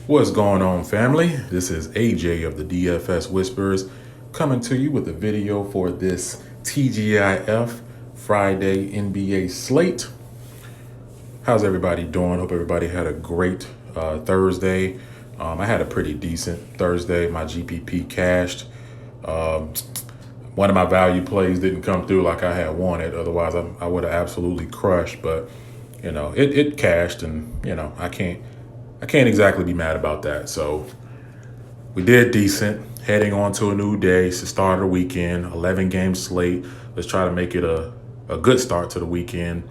What's going on, family? This is AJ of the DFS Whisperers coming to you with a video for this TGIF Friday NBA slate. How's everybody doing? Hope everybody had a great Thursday. I had a pretty decent Thursday. My GPP cashed. One of my value plays didn't come through like I had wanted. Otherwise, I would have absolutely crushed. But it cashed, and I can't exactly be mad about that. So we did decent. Heading on to a new day. It's the start of the weekend. 11-game slate. Let's try to make it a good start to the weekend.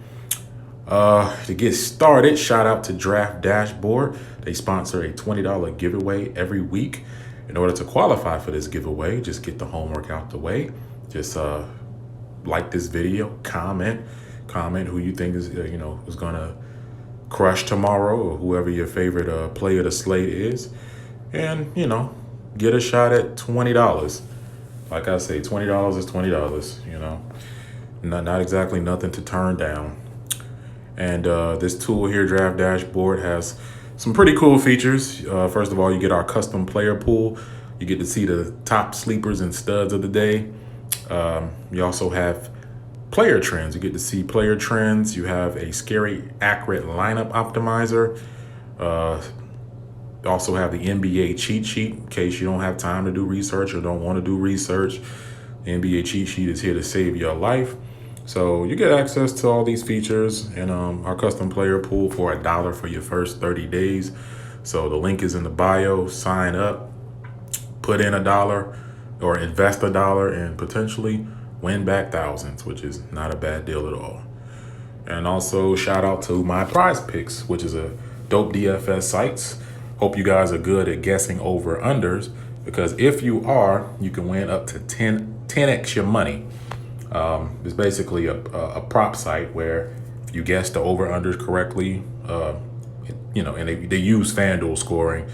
To get started, shout out to Draft Dashboard. They sponsor a $20 giveaway every week. In order to qualify for this giveaway, just get the homework out the way. Just like this video, comment who you think is is gonna crush tomorrow, or whoever your favorite player of the slate is, and get a shot at $20. Like I say, $20 is $20. Not exactly nothing to turn down. And this tool here, Draft Dashboard, has some pretty cool features. First of all, you get our custom player pool. You get to see the top sleepers and studs of the day. You also have player trends. You get to see player trends. You have a scary accurate lineup optimizer. You also have the NBA cheat sheet in case you don't have time to do research or don't want to do research. The NBA cheat sheet is here to save your life. So you get access to all these features and our custom player pool for $1 for your first 30 days. So the link is in the bio. Sign up, put in $1 or invest $1 and potentially win back thousands, which is not a bad deal at all. And also shout out to my Prize Picks, which is a dope DFS site. Hope you guys are good at guessing over unders, because if you are, you can win up to 10x your money. It's basically a prop site where if you guess the over-unders correctly, and they use FanDuel scoring,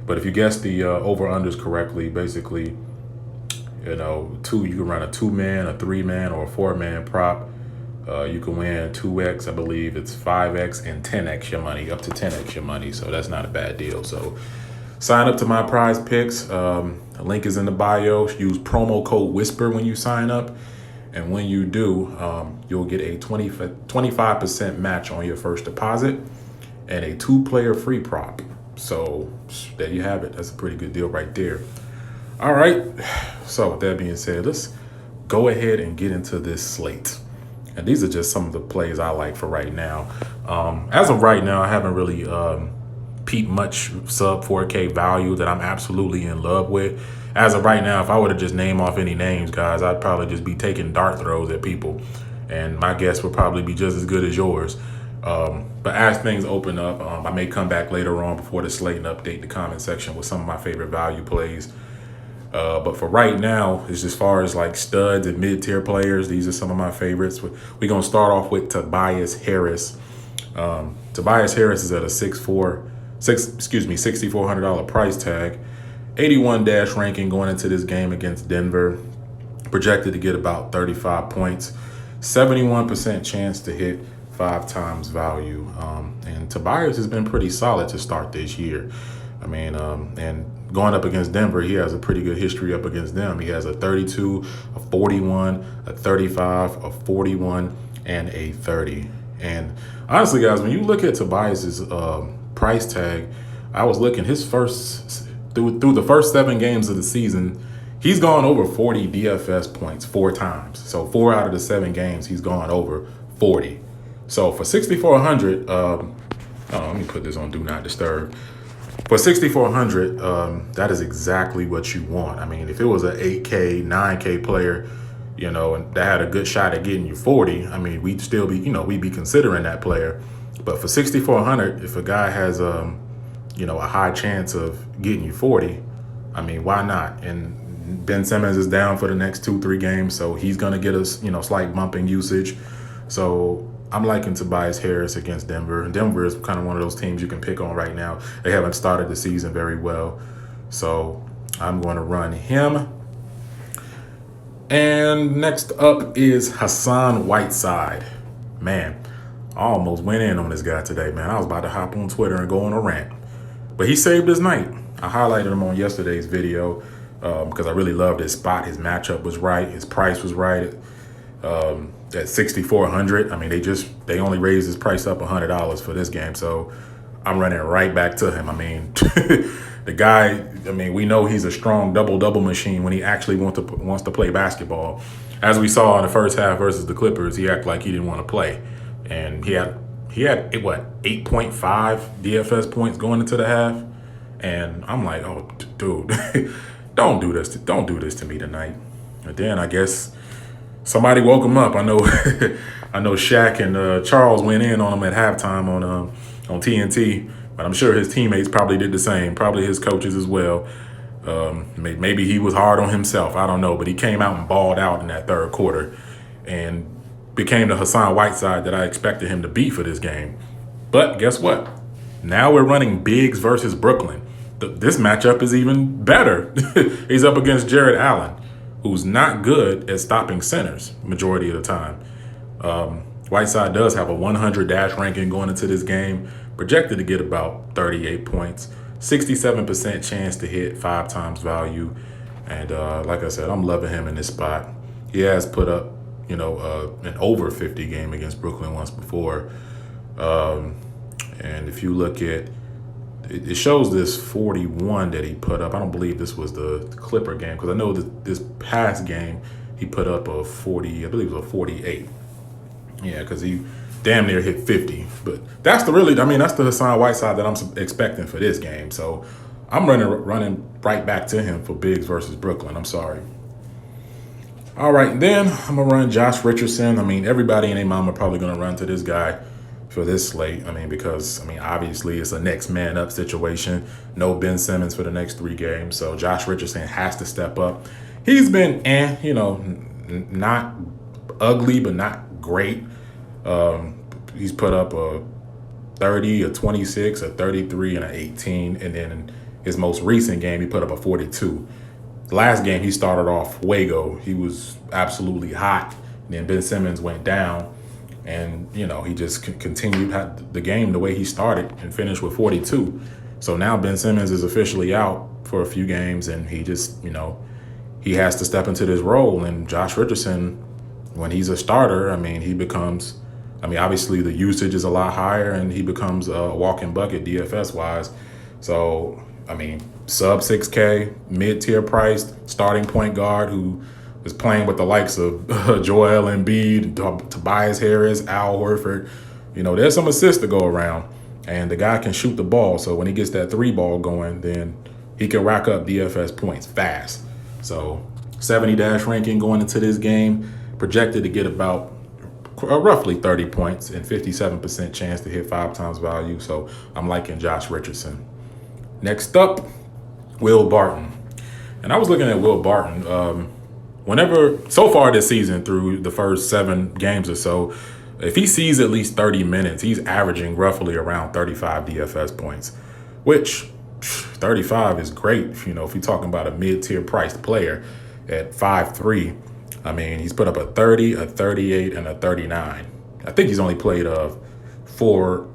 but if you guess the over-unders correctly, basically, you can run a 2-man, a 3-man, or a 4-man prop. You can win 2x, I believe it's 5x, and 10x your money, up to 10x your money. So that's not a bad deal. So sign up to my Prize Picks. The link is in the bio. Use promo code WHISPER when you sign up. And when you do, you'll get a 25% match on your first deposit and a 2-player free prop. So there you have it. That's a pretty good deal right there. All right. So with that being said, let's go ahead and get into this slate. And these are just some of the plays I like for right now. As of right now, I haven't really peeped much sub 4K value that I'm absolutely in love with. As of right now, if I were to just name off any names, guys, I'd probably just be taking dart throws at people. And my guess would probably be just as good as yours. But as things open up, I may come back later on before the slate and update the comment section with some of my favorite value plays. But for right now, it's as far as like studs and mid-tier players, these are some of my favorites. We're going to start off with Tobias Harris. Tobias Harris is at a $6,400 price tag. 81 dash ranking going into this game against Denver. Projected to get about 35 points. 71% chance to hit 5 times value. And Tobias has been pretty solid to start this year. I mean, and going up against Denver, he has a pretty good history up against them. He has a 32, a 41, a 35, a 41, and a 30. And honestly, guys, when you look at Tobias's price tag, I was looking his first through the first 7 games of the season, he's gone over 40 DFS points 4 times. So 4 out of the 7 games, he's gone over 40. So for 6,400, let me put this on Do Not Disturb. For 6,400, that is exactly what you want. I mean, if it was an 8K, 9K player, and that had a good shot at getting you 40, I mean, we'd still be, we'd be considering that player. But for 6,400, if a guy has, a high chance of getting you 40, I mean, why not? And Ben Simmons is down for the next 2-3 games, so he's going to get us, slight bump in usage. So I'm liking Tobias Harris against Denver. And Denver is kind of one of those teams you can pick on right now. They haven't started the season very well. So I'm going to run him. And next up is Hassan Whiteside. Man, I almost went in on this guy today, man. I was about to hop on Twitter and go on a rant. But he saved his night. I highlighted him on yesterday's video because I really loved his spot. His matchup was right. His price was right at 6,400. I mean, they only raised his price up $100 for this game. So I'm running right back to him. I mean, the guy, I mean, we know he's a strong double-double machine when he actually wants to play basketball. As we saw in the first half versus the Clippers, he acted like he didn't want to play. And he had what, 8.5 DFS points going into the half. And I'm like, oh, dude, don't do this to me tonight. And then I guess somebody woke him up. I know I know Shaq and Charles went in on him at halftime on TNT, but I'm sure his teammates probably did the same, probably his coaches as well. Maybe he was hard on himself. I don't know, but he came out and balled out in that third quarter and became the Hassan Whiteside that I expected him to be for this game. But guess what? Now we're running bigs versus Brooklyn. This matchup is even better. He's up against Jared Allen, who's not good at stopping centers majority of the time. Whiteside does have a 100 dash ranking going into this game, projected to get about 38 points, 67% chance to hit 5 times value. And like I said, I'm loving him in this spot. He has put up, an over 50 game against Brooklyn once before. And if you look at, it shows this 41 that he put up. I don't believe this was the Clipper game because I know that this past game he put up a 40, I believe it was a 48. Yeah, because he damn near hit 50. But that's the Hassan Whiteside that I'm expecting for this game. So I'm running right back to him for bigs versus Brooklyn. I'm sorry. All right, then I'm going to run Josh Richardson. I mean, everybody and their mama probably going to run to this guy for this slate. because obviously it's a next man up situation. No Ben Simmons for the next 3 games. So Josh Richardson has to step up. He's been, not ugly, but not great. He's put up a 30, a 26, a 33, and an 18. And then in his most recent game, he put up a 42. Last game, he started off Wago. He was absolutely hot. And then Ben Simmons went down. And, he just continued the game the way he started and finished with 42. So now Ben Simmons is officially out for a few games. And he just, he has to step into this role. And Josh Richardson, when he's a starter, he becomes, obviously the usage is a lot higher and he becomes a walking bucket DFS-wise. So, sub 6K, mid-tier priced, starting point guard who is playing with the likes of Joel Embiid, Tobias Harris, Al Horford. There's some assists to go around, and the guy can shoot the ball. So when he gets that 3 ball going, then he can rack up DFS points fast. So 70 dash ranking going into this game, projected to get about roughly 30 points and 57% chance to hit 5 times value. So I'm liking Josh Richardson. Next up, Will Barton. And I was looking at Will Barton so far this season through the first 7 games or so, if he sees at least 30 minutes, he's averaging roughly around 35 DFS points, which 35 is great. If you're talking about a mid-tier priced player at 5'3", he's put up a 30, a 38, and a 39. I think he's only played four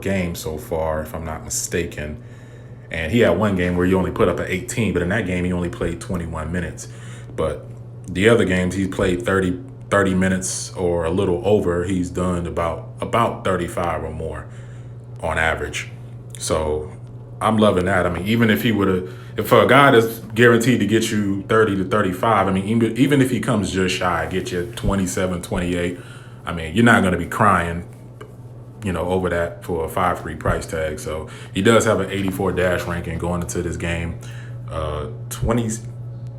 games so far, if I'm not mistaken. And he had one game where he only put up an 18, but in that game he only played 21 minutes. But the other games he's played 30 minutes or a little over. He's done about 35 or more on average. So I'm loving that. even if if for a guy that's guaranteed to get you 30 to 35, even if he comes just shy, get you 27, 28, you're not going to be crying, over that for a 5'3" price tag. So he does have an 84 dash ranking going into this game.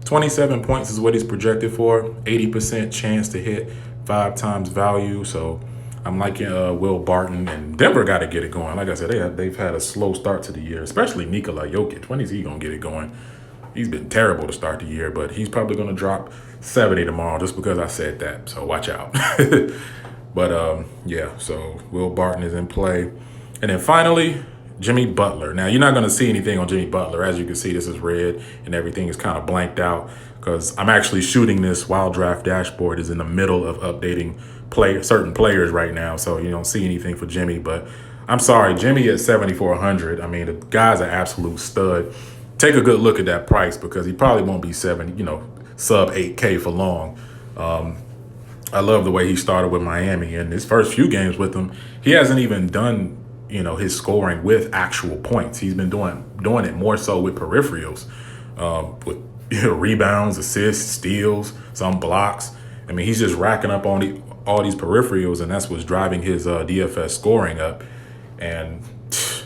27 points is what he's projected for. 80% chance to hit 5 times value. So I'm liking Will Barton, and Denver got to get it going. Like I said, they've had a slow start to the year, especially Nikola Jokic. When is he going to get it going? He's been terrible to start the year, but he's probably going to drop 70 tomorrow just because I said that. So watch out. But so Will Barton is in play. And then finally, Jimmy Butler. Now, you're not going to see anything on Jimmy Butler. As you can see, this is red and everything is kind of blanked out because I'm actually shooting this while Draft Dashboard is in the middle of updating certain players right now. So you don't see anything for Jimmy, but I'm sorry, Jimmy at 7,400. I mean, the guy's an absolute stud. Take a good look at that price because he probably won't be sub 8K for long. I love the way he started with Miami, and his first few games with them, he hasn't even done his scoring with actual points. He's been doing it more so with peripherals, with rebounds, assists, steals, some blocks. I mean, he's just racking up on all these peripherals, and that's what's driving his DFS scoring up. And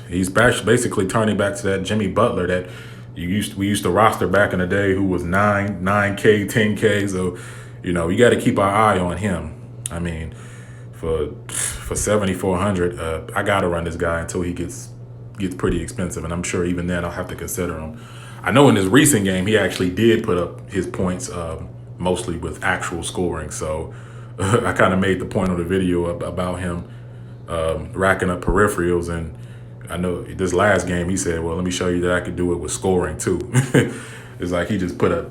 he's basically turning back to that Jimmy Butler that we used to roster back in the day, who was 9K, 10K. So, you got to keep our eye on him. I mean, for 7,400, I got to run this guy until he gets pretty expensive, and I'm sure even then I'll have to consider him. I know in his recent game he actually did put up his points mostly with actual scoring. So I kind of made the point on the video about him racking up peripherals, and I know this last game he said, well, let me show you that I could do it with scoring too. It's like he just put a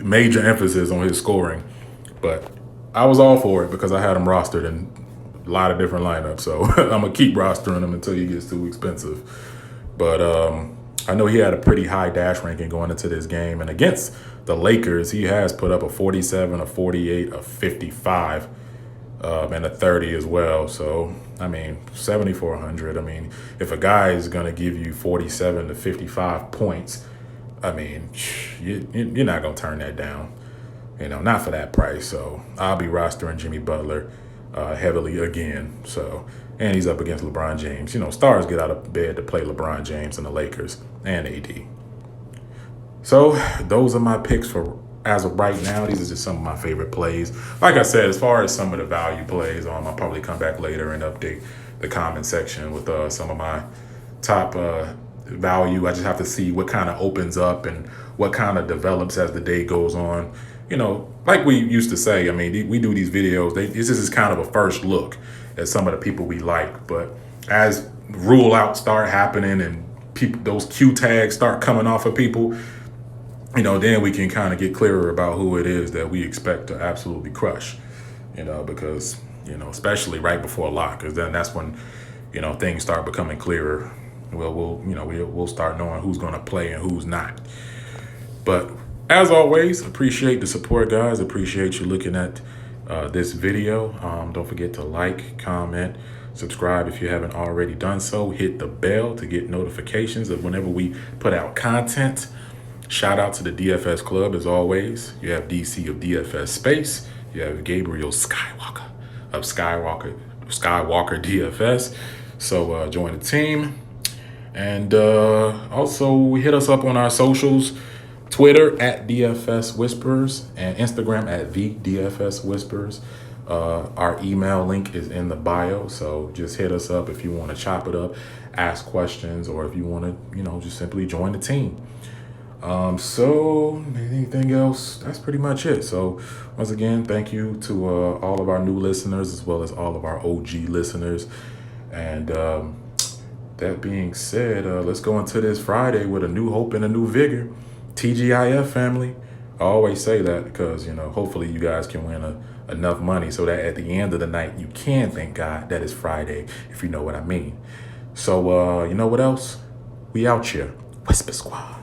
major emphasis on his scoring, but I was all for it because I had him rostered in a lot of different lineups. So I'm gonna keep rostering him until he gets too expensive. But I know he had a pretty high dash ranking going into this game, and against the Lakers, he has put up a 47, a 48, a 55, and a 30 as well. So, I mean, 7,400. I mean, if a guy is going to give you 47 to 55 points, I mean, you're not going to turn that down, not for that price. So I'll be rostering Jimmy Butler heavily again. So, and he's up against LeBron James. Stars get out of bed to play LeBron James and the Lakers and AD. So those are my picks for as of right now. These are just some of my favorite plays. Like I said, as far as some of the value plays, I'll probably come back later and update the comment section with some of my top value. I just have to see what kind of opens up and what kind of develops as the day goes on. Like we used to say, I mean, we do these videos. This is kind of a first look at some of the people we like. But as rule outs start happening and those Q tags start coming off of people, then we can kind of get clearer about who it is that we expect to absolutely crush, because, especially right before lock, because then that's when, things start becoming clearer. We'll start knowing who's going to play and who's not. But as always, appreciate the support, guys. Appreciate you looking at this video. Don't forget to like, comment, subscribe if you haven't already done so. Hit the bell to get notifications of whenever we put out content. Shout out to the DFS Club as always. You have DC of DFS Space. You have Gabriel Skywalker of Skywalker DFS. So join the team. And also hit us up on our socials. Twitter at DFS Whisperers and Instagram at the DFS Whisperers. Our email link is in the bio. So just hit us up if you want to chop it up, ask questions, or if you want to, just simply join the team. So anything else? That's pretty much it. So once again, thank you to all of our new listeners as well as all of our OG listeners. And that being said, let's go into this Friday with a new hope and a new vigor. TGIF family. I always say that because, hopefully you guys can win enough money so that at the end of the night, you can thank God that it's Friday, if you know what I mean. So, you know what else? We out here. Whisper Squad.